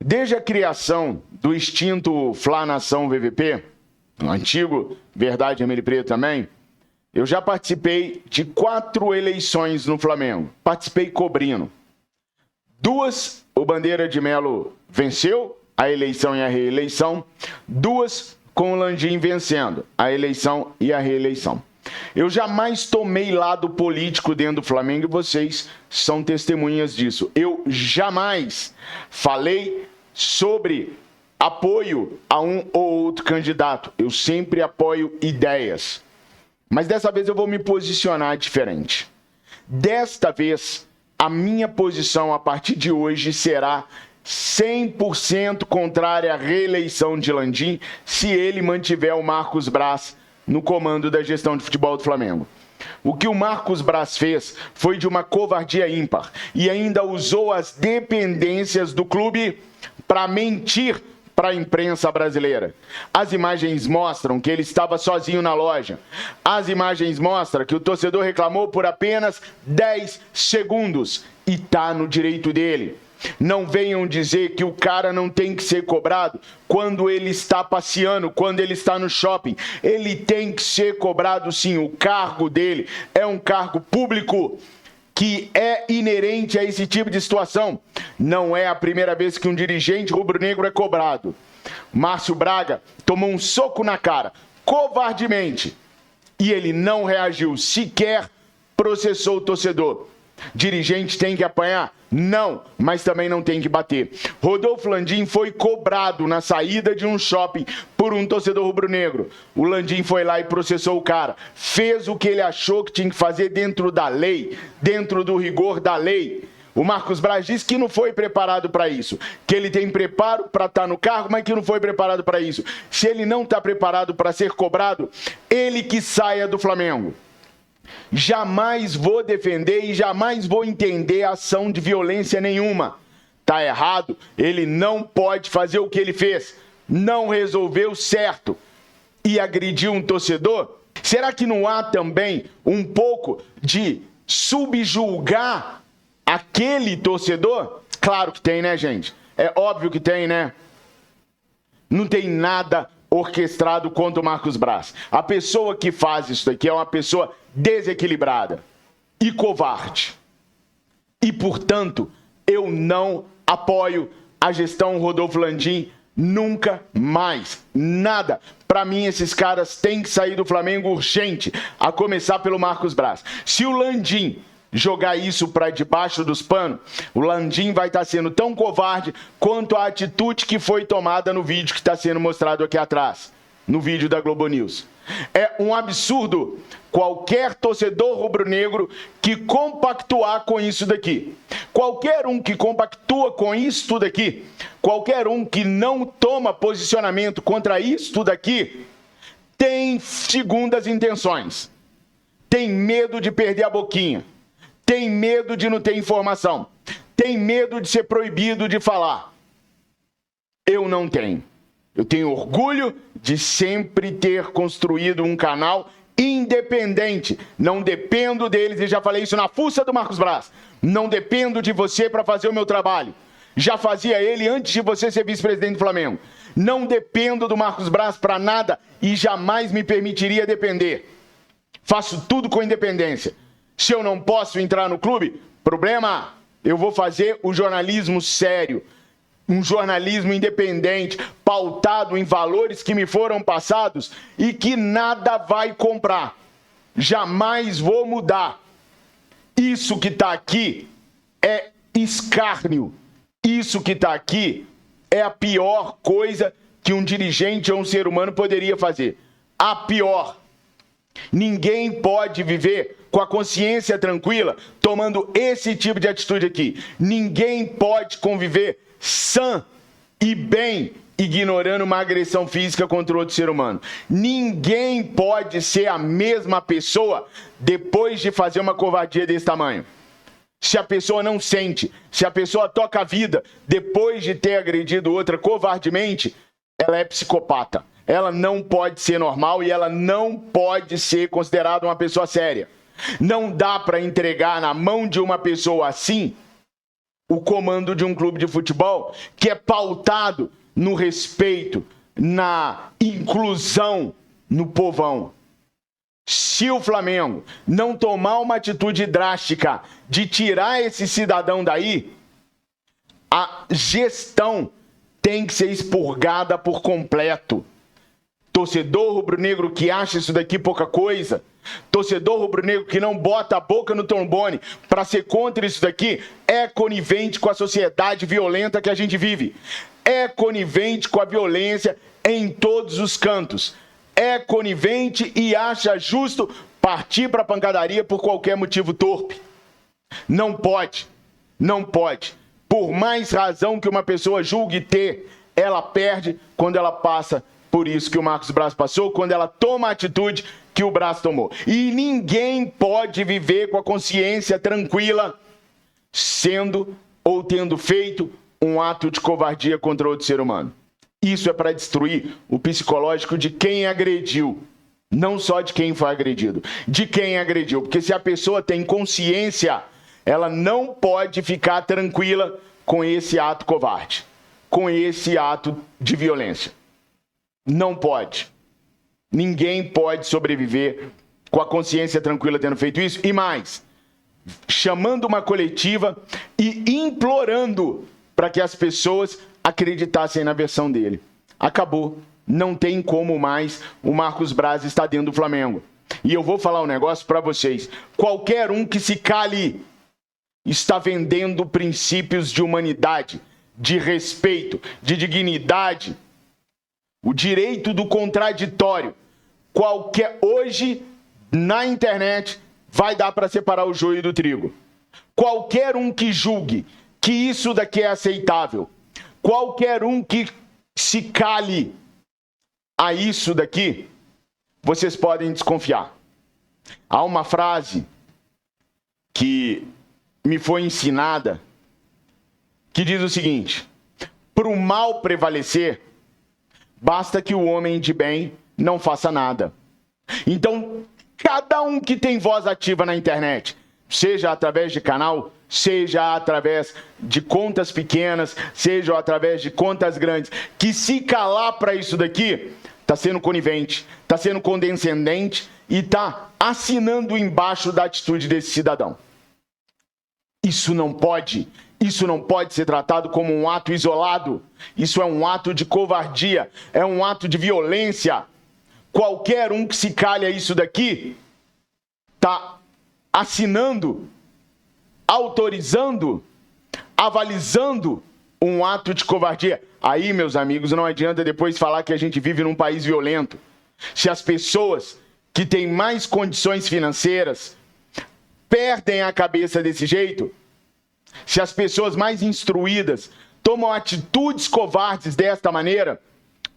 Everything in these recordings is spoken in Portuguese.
Desde a criação do extinto Fla Nação VVP, o antigo Verdade Vermelho e Preto também, eu já participei de 4 eleições no Flamengo. Participei cobrindo. 2, o Bandeira de Melo venceu a eleição e a reeleição. 2, com o Landim vencendo a eleição e a reeleição. Eu jamais tomei lado político dentro do Flamengo e vocês são testemunhas disso. Eu jamais falei sobre apoio a um ou outro candidato. Eu sempre apoio ideias. Mas dessa vez eu vou me posicionar diferente. Desta vez, a minha posição a partir de hoje será 100% contrária à reeleição de Landim se ele mantiver o Marcos Braz no comando da gestão de futebol do Flamengo. O que o Marcos Braz fez foi de uma covardia ímpar e ainda usou as dependências do clube para mentir para a imprensa brasileira. As imagens mostram que ele estava sozinho na loja. As imagens mostram que o torcedor reclamou por apenas 10 segundos e está no direito dele. Não venham dizer que o cara não tem que ser cobrado quando ele está passeando, quando ele está no shopping. Ele tem que ser cobrado sim. O cargo dele é um cargo público que é inerente a esse tipo de situação. Não é a primeira vez que um dirigente rubro-negro é cobrado. Márcio Braga tomou um soco na cara, covardemente, e ele não reagiu, sequer processou o torcedor. Dirigente tem que apanhar? Não, mas também não tem que bater. Rodolfo Landim foi cobrado na saída de um shopping por um torcedor rubro-negro. O Landim foi lá e processou o cara. Fez o que ele achou que tinha que fazer dentro da lei, dentro do rigor da lei. O Marcos Braz disse que não foi preparado para isso, que ele tem preparo para estar no cargo, mas que não foi preparado para isso. Se ele não está preparado para ser cobrado, ele que saia do Flamengo. Jamais vou defender e jamais vou entender ação de violência nenhuma. Tá errado, ele não pode fazer o que ele fez. Não resolveu certo e agrediu um torcedor. Será que não há também um pouco de subjulgar aquele torcedor? Claro que tem, né, gente? É óbvio que tem, né? Não tem nada orquestrado contra o Marcos Braz. A pessoa que faz isso daqui é uma pessoa desequilibrada e covarde. E, portanto, eu não apoio a gestão Rodolfo Landim nunca mais. Nada. Para mim, esses caras têm que sair do Flamengo urgente, a começar pelo Marcos Braz. Se o Landim jogar isso para debaixo dos panos, o Landim vai estar sendo tão covarde quanto a atitude que foi tomada no vídeo que está sendo mostrado aqui atrás, no vídeo da Globo News. É um absurdo qualquer torcedor rubro-negro que compactuar com isso daqui. Qualquer um que compactua com isso daqui, qualquer um que não toma posicionamento contra isso daqui, tem segundas intenções. Tem medo de perder a boquinha. Tem medo de não ter informação. Tem medo de ser proibido de falar. Eu não tenho. Eu tenho orgulho de sempre ter construído um canal independente. Não dependo deles, e já falei isso na fuça do Marcos Braz. Não dependo de você para fazer o meu trabalho. Já fazia ele antes de você ser vice-presidente do Flamengo. Não dependo do Marcos Braz para nada e jamais me permitiria depender. Faço tudo com independência. Se eu não posso entrar no clube, problema, eu vou fazer o jornalismo sério, um jornalismo independente, pautado em valores que me foram passados e que nada vai comprar. Jamais vou mudar. Isso que está aqui é escárnio. Isso que está aqui é a pior coisa que um dirigente ou um ser humano poderia fazer. A pior. Ninguém pode viver com a consciência tranquila tomando esse tipo de atitude aqui. Ninguém pode conviver sã e bem ignorando uma agressão física contra outro ser humano. Ninguém pode ser a mesma pessoa depois de fazer uma covardia desse tamanho. Se a pessoa não sente, se a pessoa toca a vida depois de ter agredido outra covardemente, ela é psicopata. Ela não pode ser normal e ela não pode ser considerada uma pessoa séria. Não dá para entregar na mão de uma pessoa assim o comando de um clube de futebol que é pautado no respeito, na inclusão, no povão. Se o Flamengo não tomar uma atitude drástica de tirar esse cidadão daí, a gestão tem que ser expurgada por completo. Torcedor rubro-negro que acha isso daqui pouca coisa, torcedor rubro-negro que não bota a boca no trombone para ser contra isso daqui, é conivente com a sociedade violenta que a gente vive. É conivente com a violência em todos os cantos. É conivente e acha justo partir para a pancadaria por qualquer motivo torpe. Não pode. Não pode. Por mais razão que uma pessoa julgue ter, ela perde quando ela passa por isso que o Marcos Braz passou, quando ela toma a atitude que o Braz tomou. E ninguém pode viver com a consciência tranquila sendo ou tendo feito um ato de covardia contra outro ser humano. Isso é para destruir o psicológico de quem agrediu. Não só de quem foi agredido, de quem agrediu. Porque se a pessoa tem consciência, ela não pode ficar tranquila com esse ato covarde, com esse ato de violência. Não pode. Ninguém pode sobreviver com a consciência tranquila tendo feito isso. E mais, chamando uma coletiva e implorando para que as pessoas acreditassem na versão dele. Acabou. Não tem como mais o Marcos Braz estar dentro do Flamengo. E eu vou falar um negócio para vocês. Qualquer um que se cale está vendendo princípios de humanidade, de respeito, de dignidade, o direito do contraditório. Hoje, na internet, vai dar para separar o joio do trigo. Qualquer um que julgue que isso daqui é aceitável, qualquer um que se cale a isso daqui, vocês podem desconfiar. Há uma frase que me foi ensinada que diz o seguinte: para o mal prevalecer, basta que o homem de bem não faça nada. Então, cada um que tem voz ativa na internet, seja através de canal, seja através de contas pequenas, seja através de contas grandes, que se calar para isso daqui, está sendo conivente, está sendo condescendente e está assinando embaixo da atitude desse cidadão. Isso não pode ser tratado como um ato isolado. Isso é um ato de covardia, é um ato de violência. Qualquer um que se calha isso daqui está assinando, autorizando, avalizando um ato de covardia. Aí, meus amigos, não adianta depois falar que a gente vive num país violento. Se as pessoas que têm mais condições financeiras perdem a cabeça desse jeito, se as pessoas mais instruídas tomam atitudes covardes desta maneira,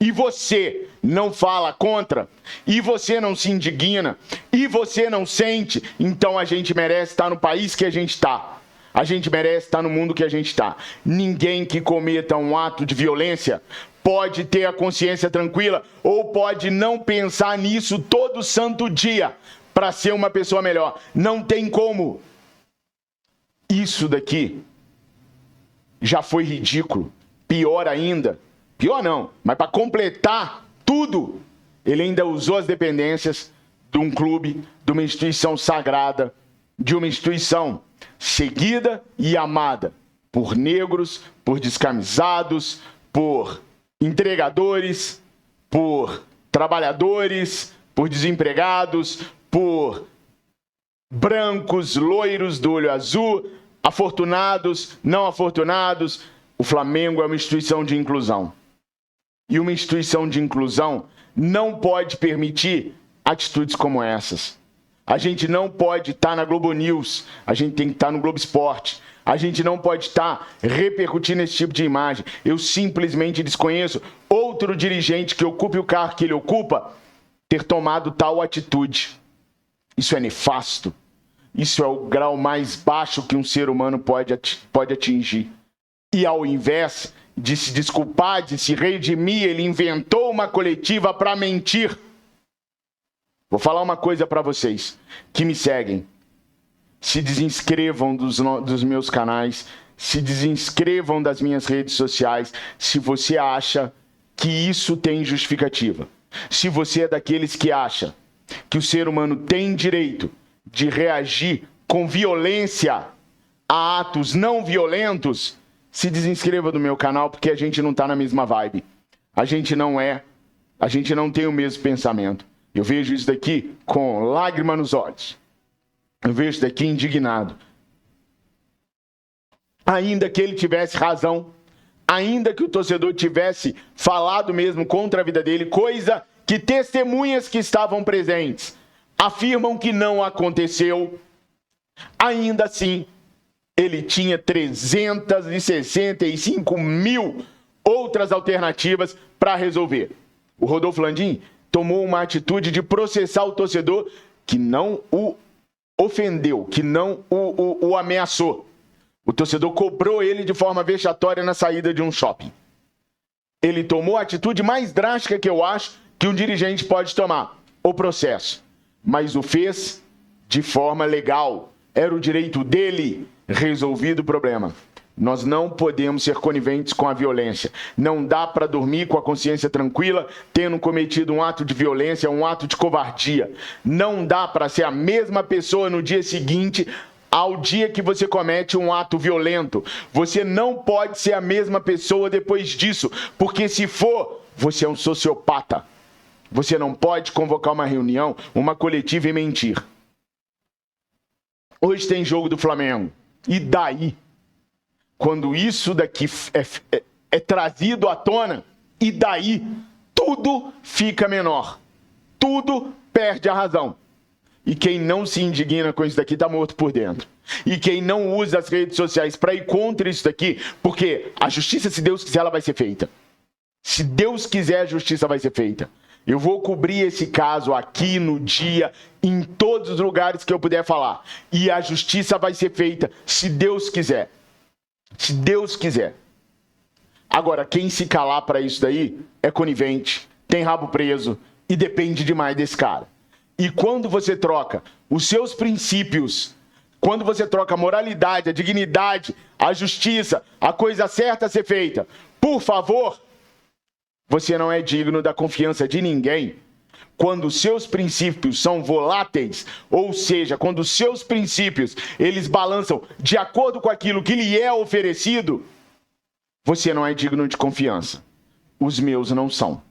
e você não fala contra, e você não se indigna, e você não sente, então a gente merece estar no país que a gente está. A gente merece estar no mundo que a gente está. Ninguém que cometa um ato de violência pode ter a consciência tranquila ou pode não pensar nisso todo santo dia para ser uma pessoa melhor. Não tem como. Isso daqui já foi ridículo. Pior ainda. Pior não, mas para completar tudo, ele ainda usou as dependências de um clube, de uma instituição sagrada, de uma instituição seguida e amada por negros, por descamisados, por entregadores, por trabalhadores, por desempregados, por brancos, loiros do olho azul, afortunados, não afortunados. O Flamengo é uma instituição de inclusão. E uma instituição de inclusão não pode permitir atitudes como essas. A gente não pode estar na Globo News, a gente tem que estar no Globo Esporte. A gente não pode estar repercutindo esse tipo de imagem. Eu simplesmente desconheço outro dirigente que ocupe o cargo que ele ocupa ter tomado tal atitude. Isso é nefasto. Isso é o grau mais baixo que um ser humano pode atingir. E ao invés de se desculpar, de se redimir, ele inventou uma coletiva para mentir. Vou falar uma coisa para vocês que me seguem. Se desinscrevam dos meus canais, se desinscrevam das minhas redes sociais se você acha que isso tem justificativa. Se você é daqueles que acha que o ser humano tem direito de reagir com violência a atos não violentos, se desinscreva do meu canal, porque a gente não está na mesma vibe. A gente não tem o mesmo pensamento. Eu vejo isso daqui com lágrima nos olhos. Eu vejo isso daqui indignado. Ainda que ele tivesse razão, ainda que o torcedor tivesse falado mesmo contra a vida dele, coisa que testemunhas que estavam presentes afirmam que não aconteceu, ainda assim, ele tinha 365 mil outras alternativas para resolver. O Rodolfo Landim tomou uma atitude de processar o torcedor que não o ofendeu, que não o ameaçou. O torcedor cobrou ele de forma vexatória na saída de um shopping. Ele tomou a atitude mais drástica que eu acho que um dirigente pode tomar, o processo. Mas o fez de forma legal. Era o direito dele. Resolvido o problema. Nós não podemos ser coniventes com a violência. Não dá para dormir com a consciência tranquila, tendo cometido um ato de violência, um ato de covardia. Não dá para ser a mesma pessoa no dia seguinte ao dia que você comete um ato violento. Você não pode ser a mesma pessoa depois disso, porque se for, você é um sociopata. Você não pode convocar uma reunião, uma coletiva e mentir. Hoje tem jogo do Flamengo. E daí? Quando isso daqui é trazido à tona, e daí? Tudo fica menor. Tudo perde a razão. E quem não se indigna com isso daqui está morto por dentro. E quem não usa as redes sociais para ir contra isso daqui, porque a justiça, se Deus quiser, ela vai ser feita. Se Deus quiser, a justiça vai ser feita. Eu vou cobrir esse caso aqui no dia, em todos os lugares que eu puder falar. E a justiça vai ser feita, se Deus quiser. Se Deus quiser. Agora, quem se calar para isso daí é conivente, tem rabo preso e depende demais desse cara. E quando você troca os seus princípios, quando você troca a moralidade, a dignidade, a justiça, a coisa certa a ser feita, por favor, você não é digno da confiança de ninguém. Quando os seus princípios são voláteis, ou seja, quando os seus princípios, eles balançam de acordo com aquilo que lhe é oferecido, você não é digno de confiança. Os meus não são.